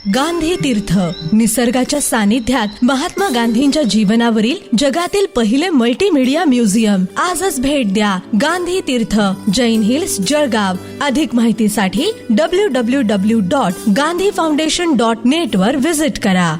गांधी तीर्थ, निसर्गाच्या सानिध्यात महात्मा गांधींच्या जीवनावरील जगातील पहिले मल्टीमीडिया म्युझियम. आजच भेट द्या. गांधी तीर्थ, जैन हिल्स, जळगाव. अधिक माहितीसाठी www.gandhifoundation.net वर विजिट करा.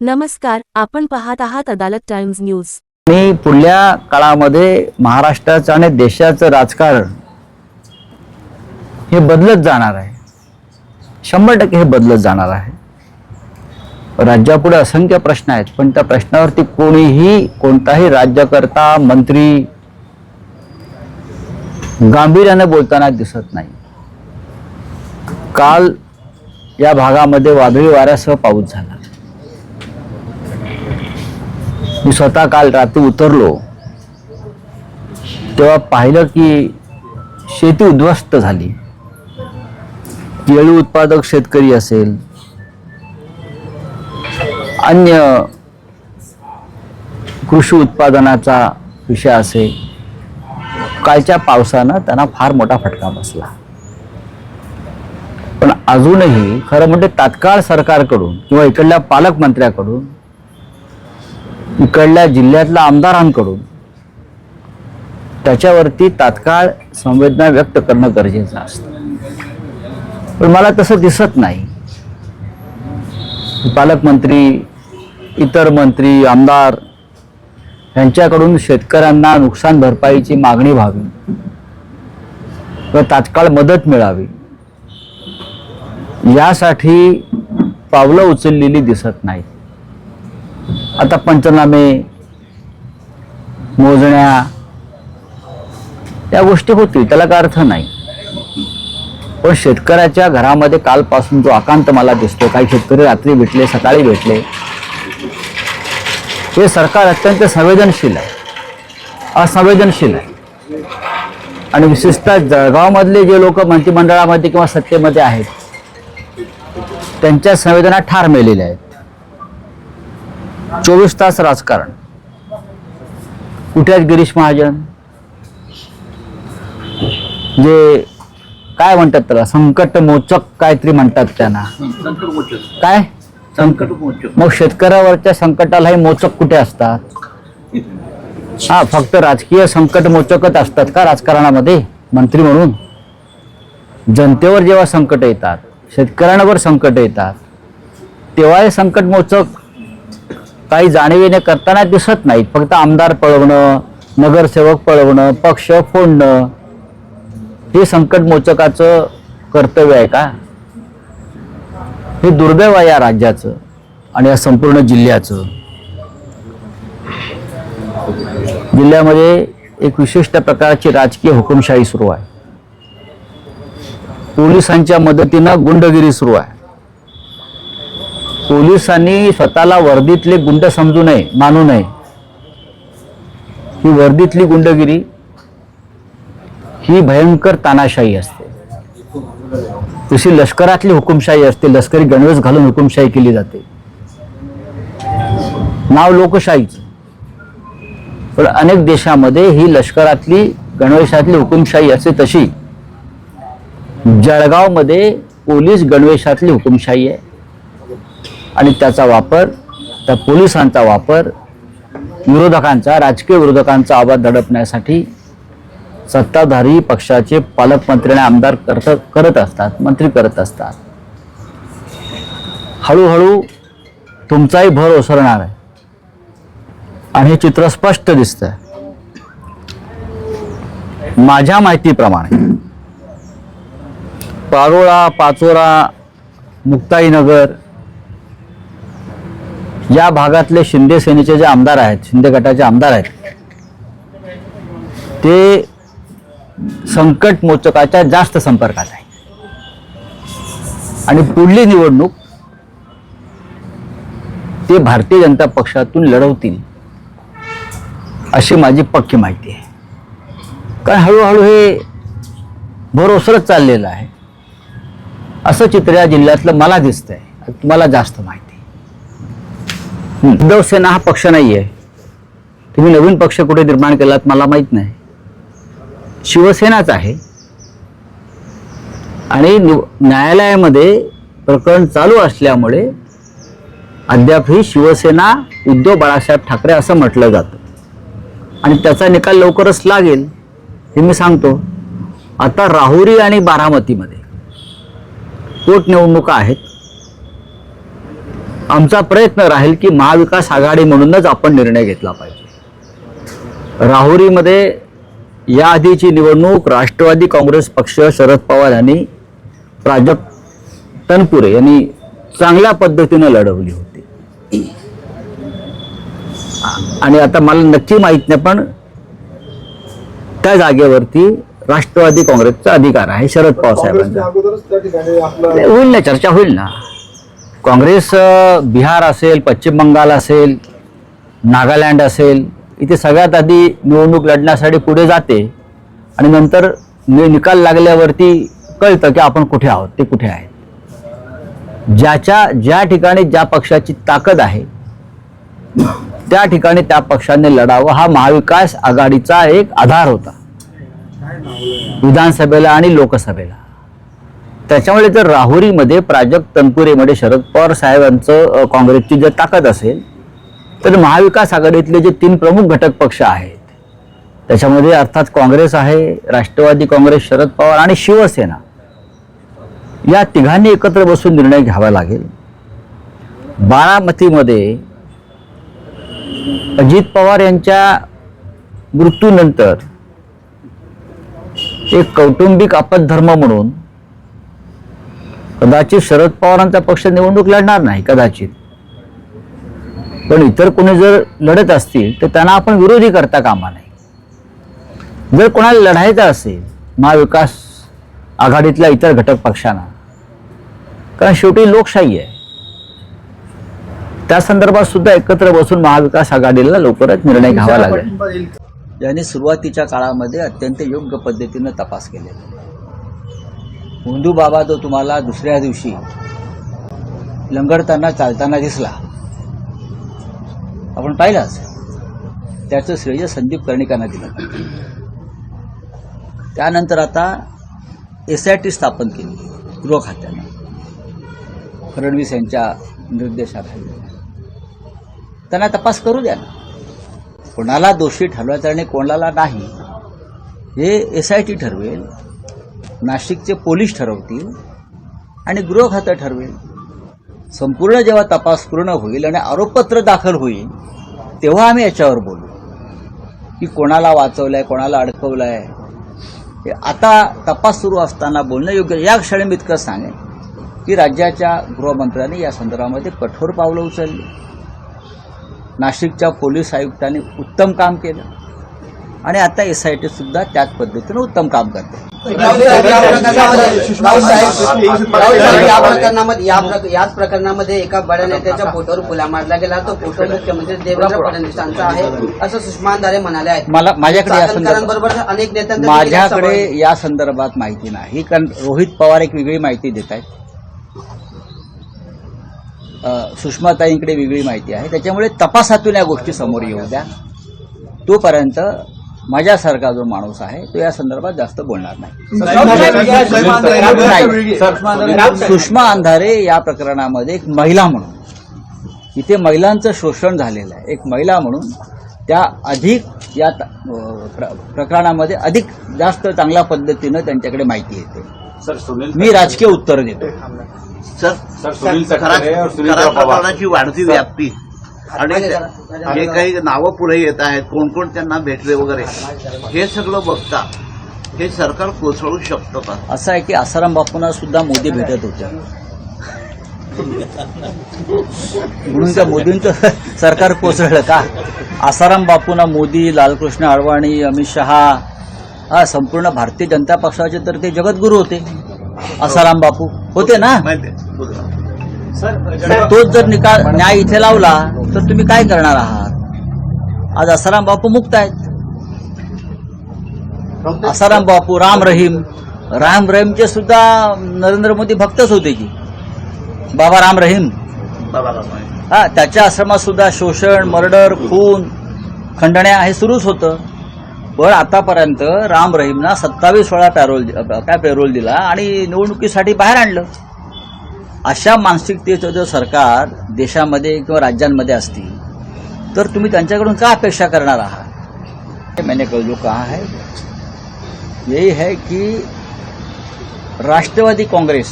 नमस्कार, आपण पाहत आहात अदालत टाइम्स न्यूज. मी पुढल्या काळामध्ये महाराष्ट्राचं आणि देशाचं राजकारण हे बदलत जाणार आहे. 100% हे बदलत जाणार आहे. राज्यापुढे असंख्य प्रश्न आहेत, पण त्या प्रश्नावरती कोणताही राज्यकर्ता, मंत्री गांभीर्याने बोलताना दिसत नाही. काल या भागामध्ये वादळी वाऱ्यासह पाऊस झाला. मी स्वतः काल रात्री उतरलो तेव्हा पाहिलं की शेती उद्ध्वस्त झाली. केळी उत्पादक शेतकरी असेल, अन्य कृषी उत्पादनाचा विषय असेल, कालच्या पावसानं त्यांना फार मोठा फटका बसला. पण अजूनही खरं म्हणजे तात्काळ सरकारकडून किंवा इकडल्या पालकमंत्र्याकडून, इकडल्या जिल्ह्यातल्या आमदारांकडून त्याच्यावरती तात्काळ संवेदना व्यक्त करणं गरजेचं असतं. पण मला तसं दिसत नाही. पालकमंत्री, इतर मंत्री, आमदार यांच्याकडून शेतकऱ्यांना नुकसान भरपाईची मागणी व्हावी व तात्काळ मदत मिळावी यासाठी पावलं उचललेली दिसत नाहीत. आता पंचनामे, मोजण्या या गोष्टी होतील, त्याला काय अर्थ नाही. पण शेतकऱ्याच्या घरामध्ये कालपासून जो आकांत मला दिसतो, काही शेतकरी रात्री भेटले, सकाळी भेटले, हे सरकार अत्यंत संवेदनशील आहे, असंवेदनशील आहे. आणि विशेषतः जळगावमधले जे लोक मंत्रिमंडळामध्ये किंवा सत्तेमध्ये आहेत त्यांच्या संवेदना ठार मेलेल्या आहेत. 24 तास राजकारण. कुठे आहेत गिरीश महाजन, जे काय म्हणतात त्याला, संकटमोचक काहीतरी म्हणतात त्यांना, काय संकटमोचक. मग शेतकऱ्यावरच्या संकटालाही मोचक कुठे असतात? हा, फक्त राजकीय संकटमोचकच असतात का राजकारणामध्ये मंत्री म्हणून? जनतेवर जेव्हा संकट येतात, शेतकऱ्यांवर संकट येतात, तेव्हा हे संकटमोचक काही जाणीवेने करताना दिसत नाहीत. फक्त आमदार पळवणं, नगरसेवक पळवणं, पक्ष फोडणं हे संकटमोचकाचं कर्तव्य आहे का? हे दुर्दैव आहे या राज्याचं आणि या संपूर्ण जिल्ह्याचं. जिल्ह्यामध्ये एक विशिष्ट प्रकारची राजकीय हुकुमशाही सुरू आहे. पोलिसांच्या मदतीनं गुंडगिरी सुरू आहे. पोलिसांनी स्वतःला वर्दीतले गुंड समजू नये, मानू नये. ही वर्दीतली गुंडगिरी ही भयंकर तानाशाही असते. तशी लष्करातली हुकुमशाही असते. लष्करी गणवेश घालून हुकुमशाही केली जाते. नाव लोकशाहीचं, पण अनेक देशामध्ये ही लष्करातली गणवेशातली हुकुमशाही असते. तशी जळगावमध्ये पोलीस गणवेशातली हुकुमशाही आहे आणि त्याचा वापर, त्या पोलिसांचा वापर विरोधकांचा, राजकीय विरोधकांचा आवाज दडपण्यासाठी सत्ताधारी पक्षाचे पालकमंत्री आणि आमदार करत असतात, मंत्री करत असतात. हळूहळू तुमचाही भर ओसरणार आहे आणि हे चित्र स्पष्ट दिसतंय. माझ्या माहितीप्रमाणे पारोळा, पाचोरा, मुक्ताईनगर या भागातले शिंदे सेनेचे जे आमदार आहेत, शिंदे गटाचे आमदार आहेत, ते संकट मोचकाच्या जास्त संपर्कात आहे आणि पुढली निवडणूक ते भारतीय जनता पक्षातून लढवतील अशी माझी पक्की माहिती आहे. कारण हळूहळू हे भर ओसरत चाललेलं आहे असं चित्र या जिल्ह्यातलं मला दिसतंय. तुम्हाला जास्त माहिती. उद्धव सेना हा पक्ष नाही आहे. तुम्ही नवीन पक्ष कुठे निर्माण केलात मला माहित नाही. शिवसेनाच आहे आणि न्यायालयामध्ये प्रकरण चालू असल्यामुळे अद्याप ही शिवसेना उद्धव बाळासाहेब ठाकरे असं म्हटलं जातं आणि त्याचा निकाल लवकरच लागेल हे मी सांगतो. आता राहुरी आणि बारामतीमध्ये पोटनिवडणुका आहेत. आमचा प्रयत्न राहील की महाविकास आघाडी म्हणूनच आपण निर्णय घेतला पाहिजे. राहुरीमध्ये याआधीची निवडणूक राष्ट्रवादी काँग्रेस पक्ष शरद पवार यांनी प्राजक्त तनपुरे यांनी चांगल्या पद्धतीनं लढवली होती आणि आता मला नक्की माहित नाही पण त्या जागेवरती राष्ट्रवादी काँग्रेसचा अधिकार आहे शरद पवार साहेबांचा. होईल ना, चर्चा होईल ना. काँग्रेस बिहार असेल, पश्चिम बंगाल असेल, नागालँड असेल, इथे सगळ्यात आधी निवडणूक लढण्यासाठी पुढे जाते आणि नंतर निकाल लागल्यावरती कळतं की आपण कुठे आहोत, ते कुठे आहेत. ज्या ठिकाणी ज्या पक्षाची ताकद आहे त्या ठिकाणी त्या पक्षाने लढावं हा महाविकास आघाडीचा एक आधार होता विधानसभेला आणि लोकसभेला. त्याच्यामुळे जर राहुरीमध्ये प्राजक्त तनपुरेमध्ये शरद पवार साहेबांचं काँग्रेसची जर ताकद असेल तर महाविकास आघाडीतले जे 3 प्रमुख घटक पक्ष आहेत त्याच्यामध्ये अर्थात काँग्रेस आहे, राष्ट्रवादी काँग्रेस, शरद पवार आणि शिवसेना या तिघांनी एकत्र बसून निर्णय घ्यावा लागेल. बारामतीमध्ये अजित पवार यांच्या मृत्यूनंतर एक कौटुंबिक अपद्धर्म म्हणून कदाचित शरद पवारांचा पक्ष निवडणूक लढणार नाही कदाचित, पण इतर कोणी जर लढत असतील तर त्यांना आपण विरोधी करता कामा नये. जर कोणाला लढायचं असेल महाविकास आघाडीतल्या इतर घटक पक्षांना, कारण शेवटी लोकशाही आहे, त्या संदर्भात सुद्धा एकत्र बसून महाविकास आघाडीला लवकरच निर्णय घ्यावा लागेल. ज्यांनी सुरुवातीच्या काळामध्ये अत्यंत योग्य पद्धतीनं तपास केलेला. हुंदू बाबा तो तुम्हाला दुसऱ्या दिवशी लंगडताना चालताना दिसला, आपण पाहिलाच, त्याचं श्रेय संदीप कर्णिकांना दिलं. त्यानंतर आता SIT स्थापन केली गृह खात्यानं फडणवीस यांच्या निर्देशाखाली. त्यांना तपास करू द्या ना, कोणाला दोषी ठरवायचं आणि कोणाला नाही हे SIT ठरवेल, नाशिकचे पोलीस ठरवतील आणि गृह खातं ठरवेल. संपूर्ण जेव्हा तपास पूर्ण होईल आणि आरोपपत्र दाखल होईल तेव्हा आम्ही याच्यावर बोलू की कोणाला वाचवलंय, कोणाला अडकवलंय. हे आता तपास सुरू असताना बोलणं योग्य. या क्षणी मी इतकं सांगेन की राज्याच्या गृहमंत्र्यांनी या संदर्भामध्ये कठोर पावलं उचलली. नाशिकच्या पोलीस आयुक्तांनी उत्तम काम केलं आणि आता SIT सुद्धा त्याच पद्धतीनं उत्तम काम करते. याच प्रकरणामध्ये एका बड्या नेत्याच्या फोटोवर फुला मारला गेला. तो फोटो मुख्यमंत्री देवेंद्र फडणवीसांचा आहे असं सुषमा अंधारे म्हणाले आहेत. माझ्याकडे या संदर्भात माहिती नाही, कारण रोहित पवार एक वेगळी माहिती देत आहेत, सुषमाताईंकडे वेगळी माहिती आहे. त्याच्यामुळे तपासातून या गोष्टी समोर येऊ द्या. तोपर्यंत माझ्यासारखा जो माणूस आहे तो या संदर्भात जास्त बोलणार नाही. सुषमा अंधारे या प्रकरणामध्ये एक महिला म्हणून, इथे महिलांचं शोषण झालेलं आहे, एक महिला म्हणून त्या अधिक या प्रकरणामध्ये अधिक जास्त चांगल्या पद्धतीनं त्यांच्याकडे माहिती येते. मी राजकीय उत्तर देतो. प्रकरणाची वाढती व्याप्ती आणि जे काही नावं पुढे येत आहेत, कोण कोण त्यांना भेटले वगैरे, हे सगळं बघता हे सरकार कोसळू शकतं का? असं आहे की आसाराम बापूंना सुद्धा मोदी भेटत होते म्हणून त्या मोदींचं सरकार कोसळलं का? आसाराम बापूंना मोदी, लालकृष्ण अडवाणी, अमित शहा, संपूर्ण भारतीय जनता पक्षाचे तर ते जगद्गुरू होते. आसाराम बापू होते ना. तोच जर न्याय इथे लावला तर तुम्ही काय करणार आहात? आज आसाराम बापू मुक्त आहेत. आसाराम बापू, राम रहीमचे सुद्धा नरेंद्र मोदी भक्तच होते की बाबा राम रहीम. त्याच्या आश्रमात सुद्धा शोषण, मर्डर, खून, खंडण्या हे सुरूच होतं. पण आतापर्यंत राम रहीमना 27 वेळा पेरोल दिला आणि निवडणुकीसाठी बाहेर आणलं. अशा मानसिकतेचं जर सरकार देशामध्ये किंवा राज्यांमध्ये असतील तर तुम्ही त्यांच्याकडून का अपेक्षा करणार आहात? मैंने कल जो कहा है यही है कि राष्ट्रवादी कांग्रेस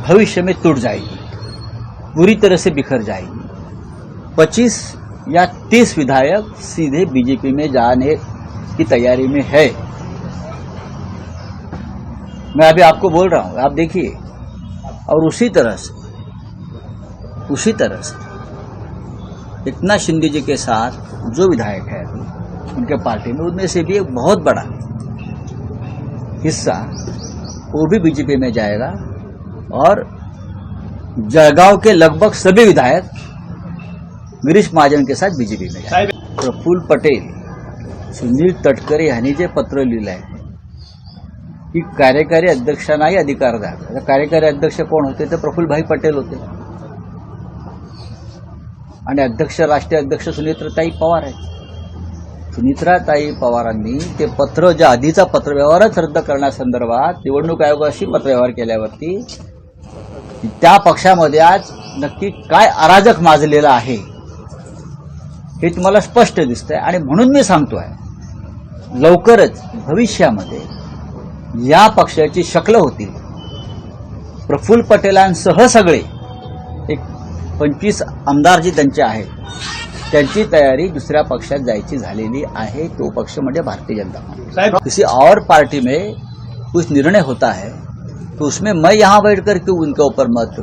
भविष्य में टूट जाएगी, पूरी तरह से बिखर जाएगी. 25 या 30 विधायक सीधे बीजेपी में जाने की तैयारी में है. मैं अभी आपको बोल रहा हूं, आप देखिए. और उसी तरह से इतना शिंदे जी के साथ जो विधायक है उनके पार्टी में, उनमें से भी एक बहुत बड़ा हिस्सा वो भी बीजेपी में जाएगा. और जळगाव के लगभग सभी विधायक गिरीश महाजन के साथ बीजेपी में जाएंगे. प्रफुल्ल पटेल, सुनील तटकरे यांनी जे पत्र लिहिलं आहे की कार्यकारी अध्यक्षांनाही अधिकार द्या. आता कार्यकारी अध्यक्ष कोण होते? तर प्रफुल्लभाई पटेल होते आणि राष्ट्रीय अध्यक्ष सुनेत्राताई पवार आहेत. सुनेत्राताई पवारांनी ते पत्र, जे आधीचा पत्रव्यवहारच रद्द करण्यासंदर्भात निवडणूक आयोगाशी पत्रव्यवहार केल्यावरती त्या पक्षामध्ये आज नक्की काय अराजक माजलेलं आहे हे तुम्हाला स्पष्ट दिसतंय. आणि म्हणून मी सांगतोय, लवकरच भविष्यामध्ये या पक्षाची शक्ल होतील. प्रफुल्ल पटेलांसह सगळे एक 25 आमदार जे त्यांचे आहेत त्यांची तयारी दुसऱ्या पक्षात जायची झालेली आहे. तो पक्ष म्हणजे भारतीय जनता पार्टी. किसी और पार्टी में कुछ निर्णय होता है तो उसमें मैं यहाँ बैठकर क्यों उनके ऊपर मत